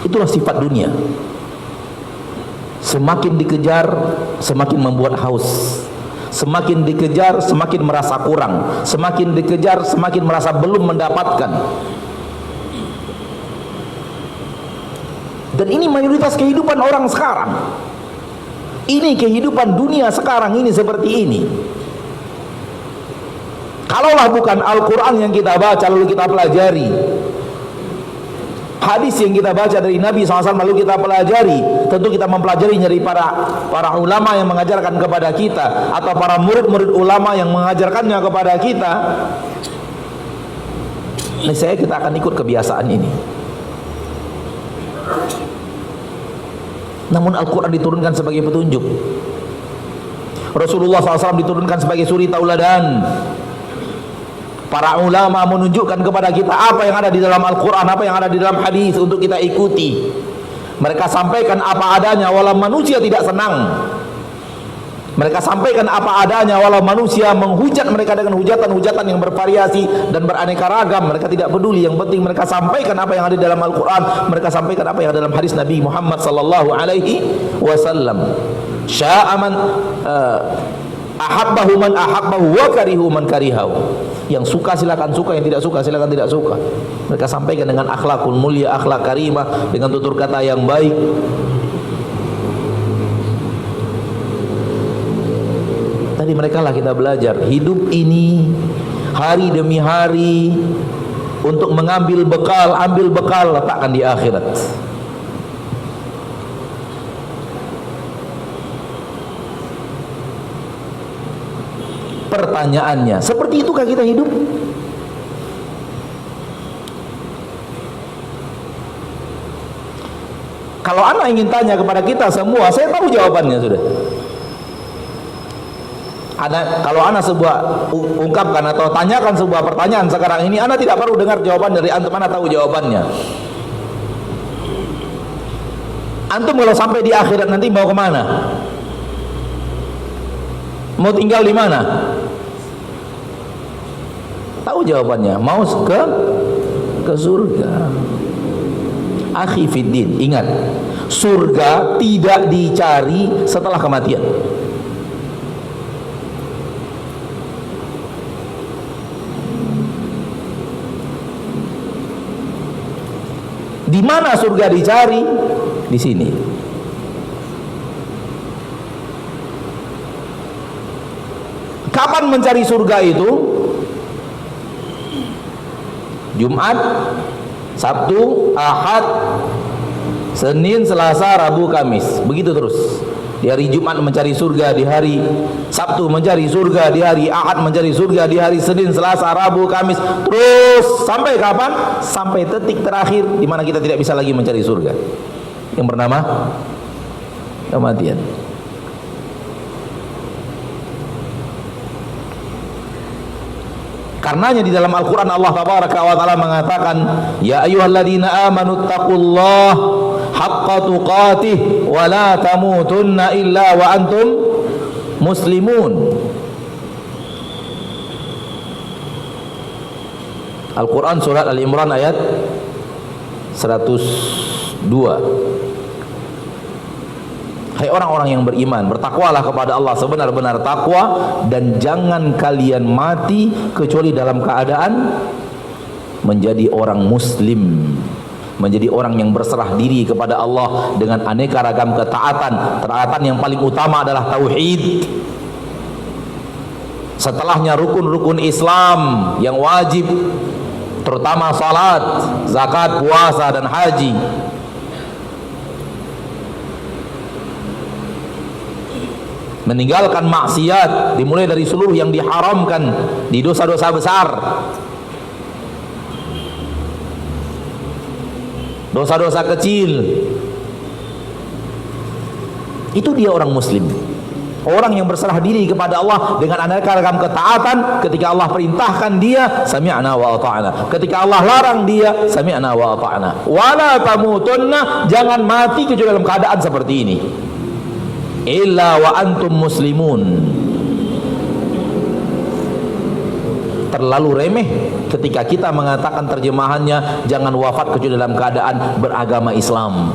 Itulah sifat dunia. Semakin dikejar, semakin membuat haus. Semakin dikejar, semakin merasa kurang. Semakin dikejar, semakin merasa belum mendapatkan. Dan ini mayoritas kehidupan orang sekarang. Ini kehidupan dunia sekarang ini seperti ini. Kalaulah bukan Al-Quran yang kita baca lalu kita pelajari, hadis yang kita baca dari Nabi SAW lalu kita pelajari, tentu kita mempelajari dari para ulama yang mengajarkan kepada kita, atau para murid-murid ulama yang mengajarkannya kepada kita, niscaya kita akan ikut kebiasaan ini. Namun Al-Quran diturunkan sebagai petunjuk, Rasulullah SAW diturunkan sebagai suri tauladan. Para ulama menunjukkan kepada kita apa yang ada di dalam Al-Quran, apa yang ada di dalam hadis untuk kita ikuti. Mereka sampaikan apa adanya walau manusia tidak senang. Mereka sampaikan apa adanya walau manusia menghujat mereka dengan hujatan-hujatan yang bervariasi dan beraneka ragam. Mereka tidak peduli, yang penting mereka sampaikan apa yang ada di dalam Al-Quran, mereka sampaikan apa yang ada dalam hadis Nabi Muhammad sallallahu alaihi wasallam. Sya'a man ahabbahu man ahabbahu wa karihu man karihahu. Yang suka silakan suka, yang tidak suka silakan tidak suka. Mereka sampaikan dengan akhlakul mulia, akhlak karimah, dengan tutur kata yang baik. Tadi mereka lah kita belajar hidup ini hari demi hari untuk mengambil bekal, ambil bekal, letakkan di akhirat. Pertanyaannya, seperti itukah kita hidup? Kalau anak ingin tanya kepada kita semua, saya tahu jawabannya sudah. Kalau anak sebuah ungkapkan atau tanyakan sebuah pertanyaan sekarang ini, anak tidak perlu dengar jawaban dari antum, anak tahu jawabannya. Antum kalau sampai di akhirat nanti mau kemana? Mau tinggal di mana? Tahu jawabannya, mau ke surga. Akhi fiddin, ingat, surga tidak dicari setelah kematian. Di mana surga dicari? Di sini. Kapan mencari surga itu? Jumat, Sabtu, Ahad, Senin, Selasa, Rabu, Kamis. Begitu terus. Di hari Jumat mencari surga, di hari Sabtu mencari surga, di hari Ahad mencari surga, di hari Senin, Selasa, Rabu, Kamis. Terus sampai kapan? Sampai detik terakhir di mana kita tidak bisa lagi mencari surga, yang bernama kematian. Karenanya di dalam Al-Quran Allah Tabaraka wa Ta'ala mengatakan, ya ayyuhalladzina amanu taqullaha haqqa tuqatih wa la tamutunna illa wa antum muslimun. Al-Quran surat Al-Imran ayat 102. Hai orang-orang yang beriman, bertakwalah kepada Allah sebenar-benar takwa, dan jangan kalian mati kecuali dalam keadaan menjadi orang muslim, menjadi orang yang berserah diri kepada Allah dengan aneka ragam ketaatan. Ketaatan yang paling utama adalah tauhid. Setelahnya rukun-rukun Islam yang wajib, terutama salat, zakat, puasa, dan haji. Meninggalkan maksiat, dimulai dari seluruh yang diharamkan di dosa-dosa besar, dosa-dosa kecil. Itu dia orang muslim, orang yang berserah diri kepada Allah dengan aneka ragam ketaatan. Ketika Allah perintahkan dia, sami'na wa ata'na. Ketika Allah larang dia, sami'na wa ata'na. Wala tamutunna, jangan mati kecuali dalam keadaan seperti ini, illa wa antum muslimun. terlalu remeh ketika kita mengatakan terjemahannya jangan wafat kecuali dalam keadaan beragama Islam.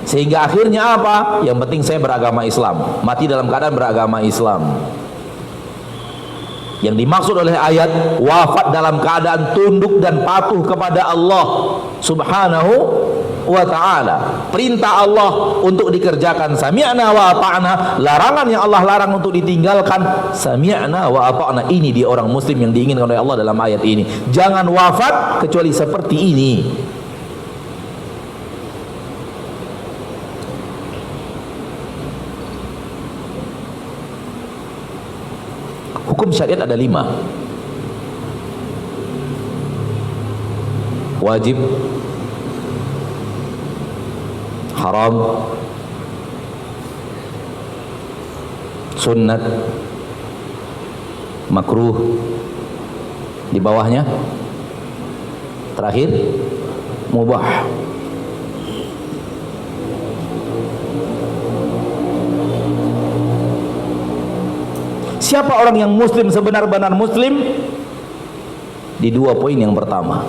Sehingga akhirnya apa? Yang penting saya beragama Islam, mati dalam keadaan beragama Islam. Yang dimaksud oleh ayat wafat dalam keadaan tunduk dan patuh kepada Allah Subhanahu wa ta'ala. Perintah Allah untuk dikerjakan sami'na wa ata'na, larangan yang Allah larang untuk ditinggalkan sami'na wa ata'na. Ini dia orang muslim yang diinginkan oleh Allah dalam ayat ini. Jangan wafat kecuali seperti ini. Hukum syariat ada 5. Wajib, haram, sunnat, makruh. Di bawahnya terakhir mubah. Siapa orang yang muslim sebenar-benar muslim? Di 2 poin yang pertama.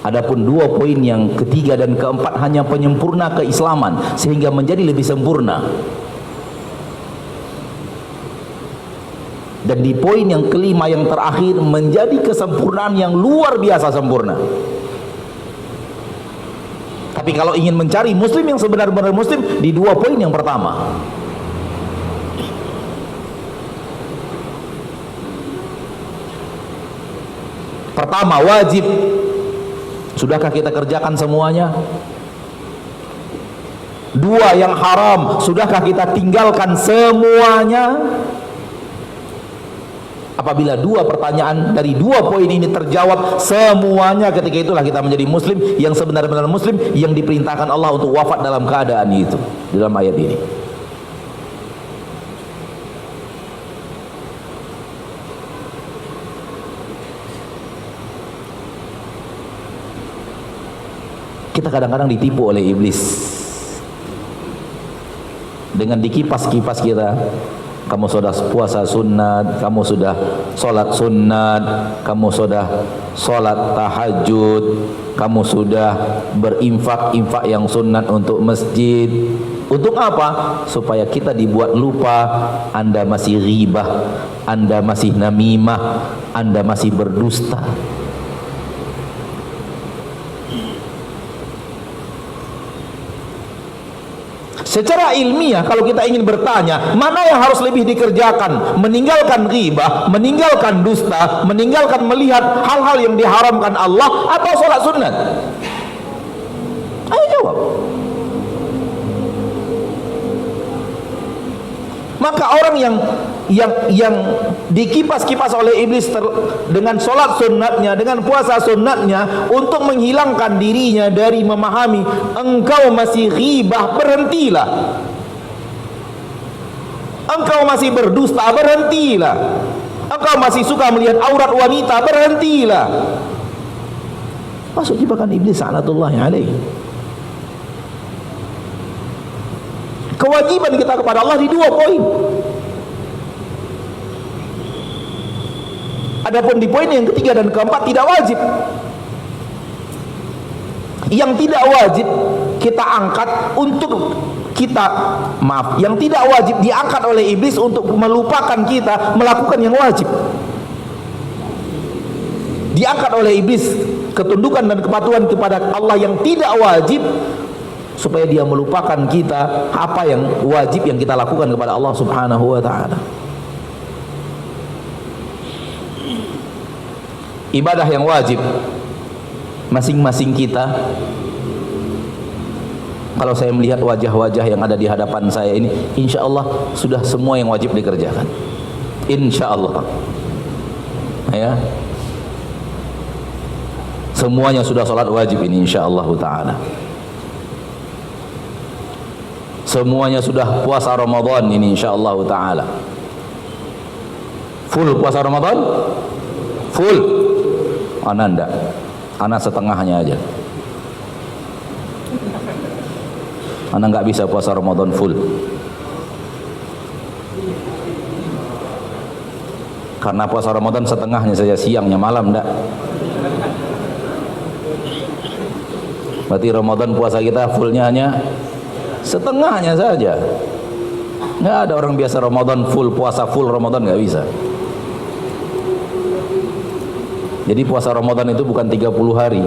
Adapun 2 poin yang ketiga dan keempat hanya penyempurna keislaman sehingga menjadi lebih sempurna. Dan di poin yang kelima yang terakhir menjadi kesempurnaan yang luar biasa sempurna. Tapi kalau ingin mencari muslim yang sebenar-benar muslim, di 2 poin yang pertama. Pertama, wajib. Sudahkah kita kerjakan semuanya? 2, yang haram. Sudahkah kita tinggalkan semuanya? Apabila 2 pertanyaan dari 2 poin ini terjawab semuanya, ketika itulah kita menjadi muslim yang sebenar-benar muslim, yang diperintahkan Allah untuk wafat dalam keadaan itu dalam ayat ini. Kita kadang-kadang ditipu oleh iblis dengan dikipas-kipas kita. Kamu sudah puasa sunat, kamu sudah sholat sunat, kamu sudah sholat tahajud, kamu sudah berinfak yang sunat untuk masjid. Untuk apa? Supaya kita dibuat lupa Anda masih ghibah, Anda masih namimah, Anda masih berdusta. Secara ilmiah kalau kita ingin bertanya, mana yang harus lebih dikerjakan? Meninggalkan ghibah, meninggalkan dusta, meninggalkan melihat hal-hal yang diharamkan Allah, atau sholat sunat? Ayo jawab. Maka orang yang dikipas-kipas oleh iblis dengan sholat sunnatnya, dengan puasa sunnatnya, untuk menghilangkan dirinya dari memahami engkau masih ghibah, berhentilah. Engkau masih berdusta, berhentilah. Engkau masih suka melihat aurat wanita, berhentilah. Masuk jebakan iblis laknatullahi alaihi. Kewajiban kita kepada Allah di 2 poin. Adapun di poin yang ketiga dan keempat tidak wajib. Yang tidak wajib kita angkat untuk kita, yang tidak wajib diangkat oleh iblis untuk melupakan kita melakukan yang wajib. Diangkat oleh iblis ketundukan dan kepatuhan kepada Allah yang tidak wajib, supaya dia melupakan kita apa yang wajib yang kita lakukan kepada Allah Subhanahu wa ta'ala. Ibadah yang wajib masing-masing kita, kalau saya melihat wajah-wajah yang ada di hadapan saya ini, insya Allah sudah semua yang wajib dikerjakan, insya Allah ya, semuanya sudah sholat wajib ini insya Allah ta'ala. Semuanya sudah puasa Ramadan ini insyaallah taala. Full puasa Ramadan? Full. Ana enggak. Ana setengahnya aja. Ana enggak bisa puasa Ramadan full. Karena puasa Ramadan setengahnya saja, siangnya malam enggak. Berarti Ramadan puasa kita fullnya hanya setengahnya saja. Nggak ada orang biasa Ramadan full, puasa full Ramadan, nggak bisa. Jadi puasa Ramadan itu bukan 30 hari.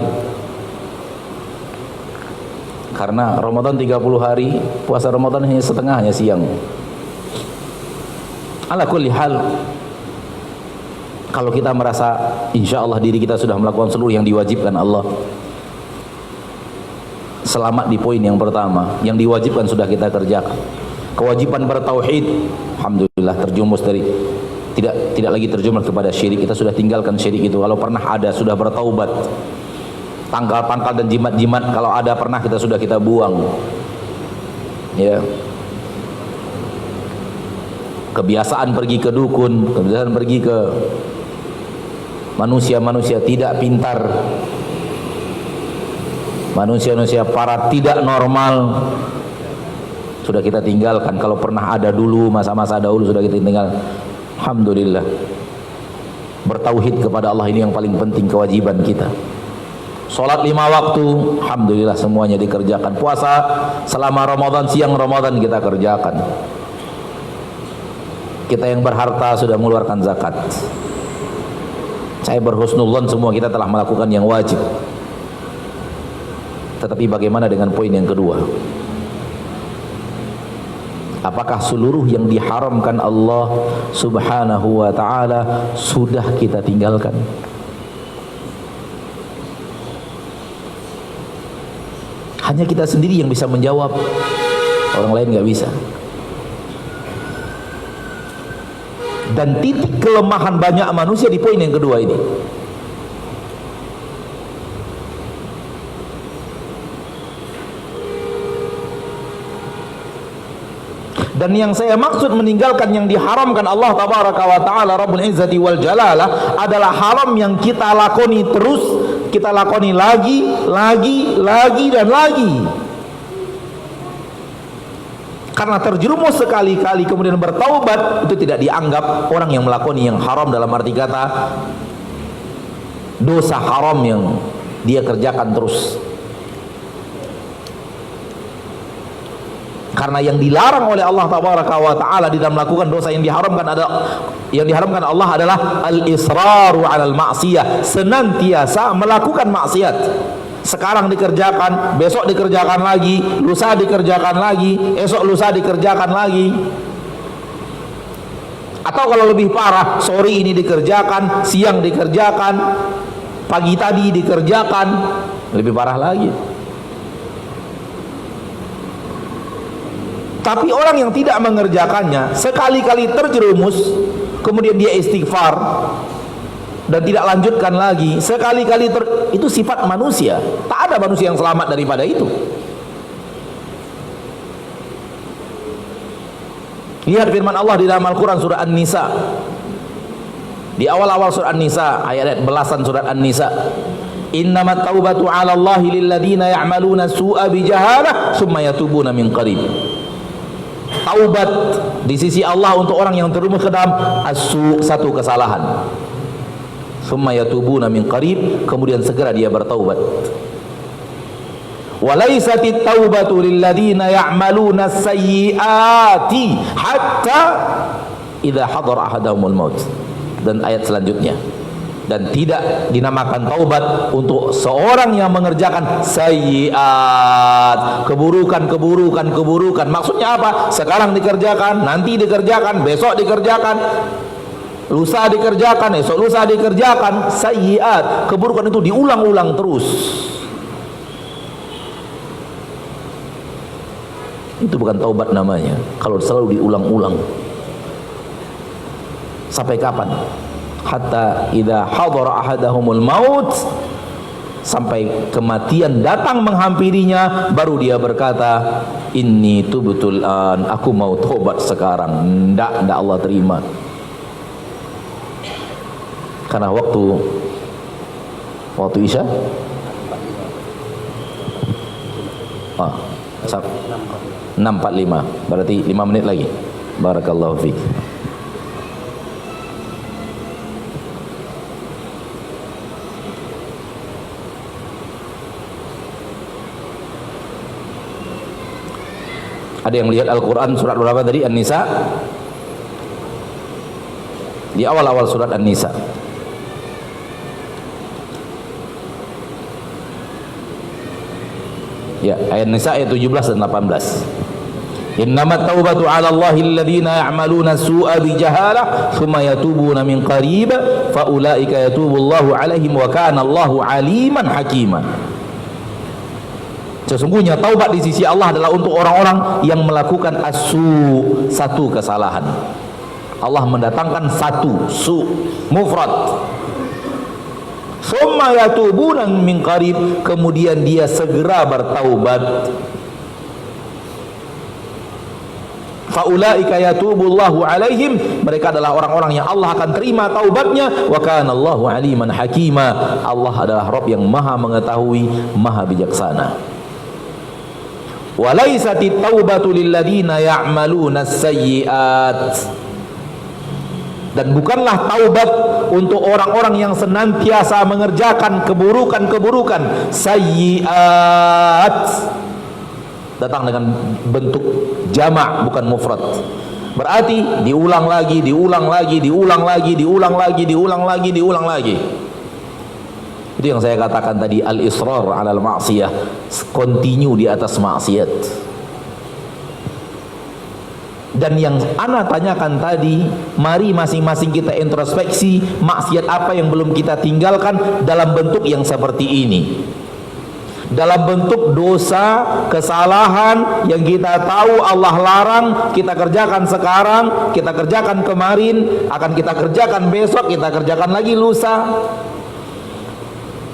Karena Ramadan 30 hari, puasa Ramadan hanya setengahnya, siang. Ala kulli hal, kalau kita merasa insya Allah diri kita sudah melakukan seluruh yang diwajibkan Allah, selamat di poin yang pertama, yang diwajibkan sudah kita kerjakan. Kewajiban bertauhid, alhamdulillah terjumus dari tidak lagi terjumus kepada syirik. Kita sudah tinggalkan syirik itu. Kalau pernah ada, sudah bertaubat. Pangkal-pangkal dan jimat-jimat kalau ada pernah kita buang. Ya. Kebiasaan pergi ke dukun, kebiasaan pergi ke manusia-manusia tidak pintar, manusia-manusia para tidak normal, sudah kita tinggalkan. Kalau pernah ada dulu, masa-masa dahulu sudah kita tinggalkan. Alhamdulillah. Bertauhid kepada Allah ini yang paling penting, kewajiban kita. Salat 5 waktu, alhamdulillah semuanya dikerjakan. Puasa selama Ramadan, siang Ramadan kita kerjakan. Kita yang berharta sudah mengeluarkan zakat. Saya berhusnudzon semua kita telah melakukan yang wajib. Tetapi bagaimana dengan poin yang kedua? Apakah seluruh yang diharamkan Allah Subhanahu wa ta'ala sudah kita tinggalkan? Hanya kita sendiri yang bisa menjawab, orang lain nggak bisa. Dan titik kelemahan banyak manusia di poin yang kedua ini. Dan yang saya maksud meninggalkan yang diharamkan Allah Tabaraka wa Ta'ala Rabbul Izzati wal Jalalah adalah haram yang kita lakoni terus, kita lakoni lagi dan lagi. Karena terjerumus sekali-kali kemudian bertaubat, itu tidak dianggap orang yang melakoni yang haram dalam arti kata dosa haram yang dia kerjakan terus. Karena yang dilarang oleh Allah Tabaraka wa Ta'ala di dalam melakukan dosa yang diharamkan Allah adalah al-israru 'alal ma'siyah, senantiasa melakukan maksiat. Sekarang dikerjakan, besok dikerjakan lagi, lusa dikerjakan lagi, esok lusa dikerjakan lagi. Atau kalau lebih parah, sore ini dikerjakan, siang dikerjakan, pagi tadi dikerjakan, lebih parah lagi. Tapi orang yang tidak mengerjakannya, sekali-kali terjerumus, kemudian dia istighfar dan tidak lanjutkan lagi, sekali-kali itu sifat manusia. Tak ada manusia yang selamat daripada itu. Lihat firman Allah di dalam Al-Quran surah An-Nisa. Di awal-awal surah An-Nisa, ayat belasan surah An-Nisa. Innamat taubatu 'ala Allahi lilladzina ya'maluna su'a bijahalah tsumma yatubuna min qarib. Taubat di sisi Allah untuk orang yang terjerumus ke dalam satu kesalahan. Tsumma yatubuna min qarib, kemudian segera dia bertaubat. Walaisatit taubatu lilladzina ya'maluna sayyiati hatta idza hadara ahadahumul maut. Dan ayat selanjutnya, dan tidak dinamakan taubat untuk seorang yang mengerjakan sayyiat, keburukan. Maksudnya apa? Sekarang dikerjakan, nanti dikerjakan, besok dikerjakan, lusa dikerjakan, esok lusa dikerjakan. Sayyiat, keburukan itu diulang-ulang terus. Itu bukan taubat namanya kalau selalu diulang-ulang. Sampai kapan? Hatta idza hadara ahadahumul maut, sampai kematian datang menghampirinya, baru dia berkata, inni tubtul an, aku mau tobat sekarang. Ndak Allah terima. Karena waktu Isya 6.45, berarti 5 menit lagi. Barakallahu fiik. Ada yang lihat Al-Quran surat berapa tadi? An-Nisa. Di awal-awal surat An-Nisa. Ya, ayat Nisa ayat 17 dan 18. Innamat taubatu 'ala Allahi alladhina ya'maluna as-su'a bi jahalah thumma yatubuna min qarib fa ulaika yatubu Allahu 'alaihim wa kana Allahu 'aliman hakiman. Sesungguhnya taubat di sisi Allah adalah untuk orang-orang yang melakukan as-su', satu kesalahan. Allah mendatangkan satu su, mufrad. Summa yatubuna min qarib, kemudian dia segera bertaubat. Faulaika yatubullahu alaihim, mereka adalah orang-orang yang Allah akan terima taubatnya. Wa kana Allahu aliman hakima, Allah adalah Rabb yang maha mengetahui, maha bijaksana. Wa laisatit taubatu lil ladzina ya'maluna as-sayyi'at, dan bukanlah taubat untuk orang-orang yang senantiasa mengerjakan keburukan-keburukan. Sayyi'at datang dengan bentuk jamak, bukan mufrad. Berarti diulang lagi, diulang lagi, diulang lagi, diulang lagi, diulang lagi, diulang lagi. Itu yang saya katakan tadi, al-israr 'alal ma'siyah, continue di atas maksiat. Dan yang ana tanyakan tadi, mari masing-masing kita introspeksi maksiat apa yang belum kita tinggalkan dalam bentuk yang seperti ini. Dalam bentuk dosa, kesalahan yang kita tahu Allah larang, kita kerjakan sekarang, kita kerjakan kemarin, akan kita kerjakan besok, kita kerjakan lagi lusa.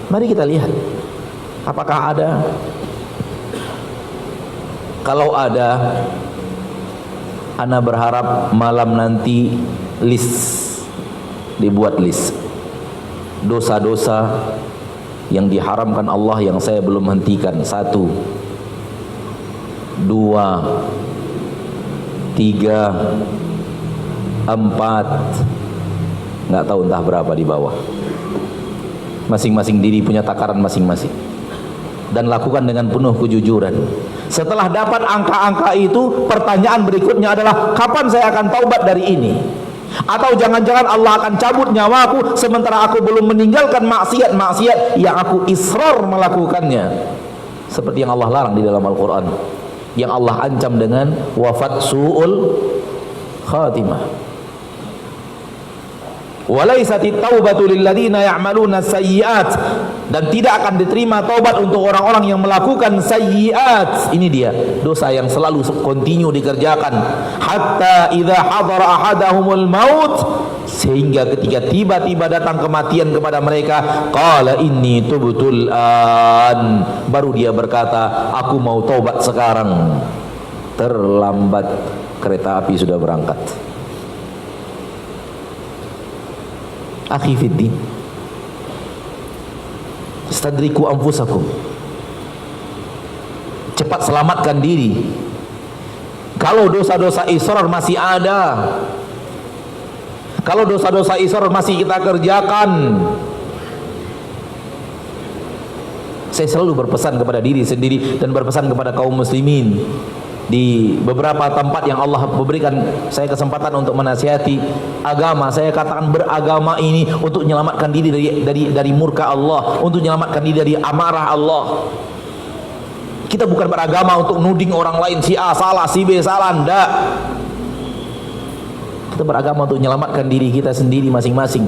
Mari kita lihat apakah ada. Kalau ada, ana berharap malam nanti dibuat list dosa-dosa yang diharamkan Allah yang saya belum hentikan. 1, 2, 3, 4, nggak tahu entah berapa di bawah. Masing-masing diri punya takaran masing-masing, dan lakukan dengan penuh kejujuran. Setelah dapat angka-angka itu, pertanyaan berikutnya adalah, kapan saya akan taubat dari ini? Atau jangan-jangan Allah akan cabut nyawaku sementara aku belum meninggalkan maksiat-maksiat yang aku israr melakukannya, seperti yang Allah larang di dalam Al-Quran, yang Allah ancam dengan wafat su'ul khatimah. Walaisatit taubatu lil ladzina ya'maluna sayyi'at, dan tidak akan diterima taubat untuk orang-orang yang melakukan sayyi'at. Ini dia dosa yang selalu continue dikerjakan. Hatta idza hadara ahadahumul maut, sehingga ketika tiba-tiba datang kematian kepada mereka, qala inni tubtul an, baru dia berkata, aku mau taubat sekarang. Terlambat, kereta api sudah berangkat. Akhi fiddin, istadriku anfusakum, cepat selamatkan diri. Kalau dosa-dosa israr masih ada, kalau dosa-dosa israr masih kita kerjakan, saya selalu berpesan kepada diri sendiri dan berpesan kepada kaum muslimin di beberapa tempat yang Allah memberikan saya kesempatan untuk menasihati agama. Saya katakan, beragama ini untuk menyelamatkan diri dari murka Allah, untuk menyelamatkan diri dari amarah Allah. Kita bukan beragama untuk nuding orang lain, si A salah, si B salah, enggak. Kita beragama untuk menyelamatkan diri kita sendiri masing-masing.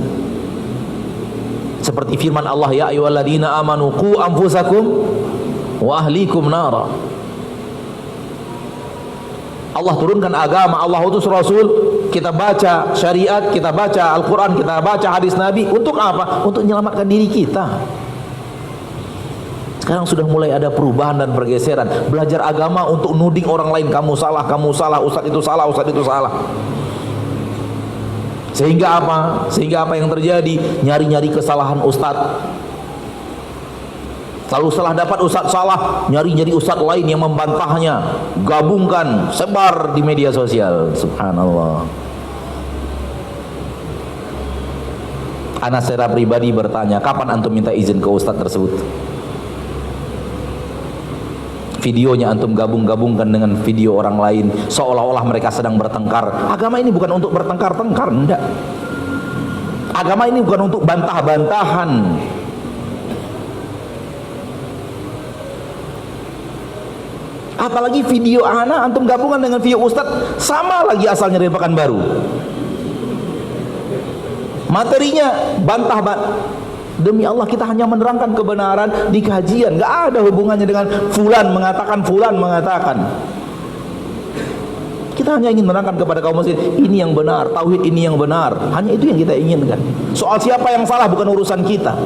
Seperti firman Allah, ya ayyuhalladzina amanu qu anfusakum wa ahlikum nara. Allah turunkan agama, Allah utus Rasul, kita baca syariat, kita baca Al-Quran, kita baca hadis Nabi. Untuk apa? Untuk menyelamatkan diri kita. Sekarang sudah mulai ada perubahan dan pergeseran. Belajar agama untuk nuding orang lain, kamu salah, ustadz itu salah, ustadz itu salah. Sehingga apa? Sehingga apa yang terjadi? Nyari-nyari kesalahan ustadz. Lalu setelah dapat ustadz salah, nyari-nyari ustadz lain yang membantahnya, gabungkan, sebar di media sosial. Subhanallah. Ana secara pribadi bertanya, kapan antum minta izin ke ustadz tersebut? videonya antum gabung-gabungkan dengan video orang lain, seolah-olah mereka sedang bertengkar. Agama ini bukan untuk bertengkar-tengkar, enggak. Agama ini bukan untuk bantah-bantahan. Apalagi video anak antum gabungan dengan video ustadz, sama lagi asalnya dari Pekanbaru. Materinya bantah-bantah. Demi Allah kita hanya menerangkan kebenaran di kajian, nggak ada hubungannya dengan fulan mengatakan. Kita hanya ingin menerangkan kepada kaum muslimin ini yang benar, tauhid ini yang benar. Hanya itu yang kita inginkan. Soal siapa yang salah bukan urusan kita.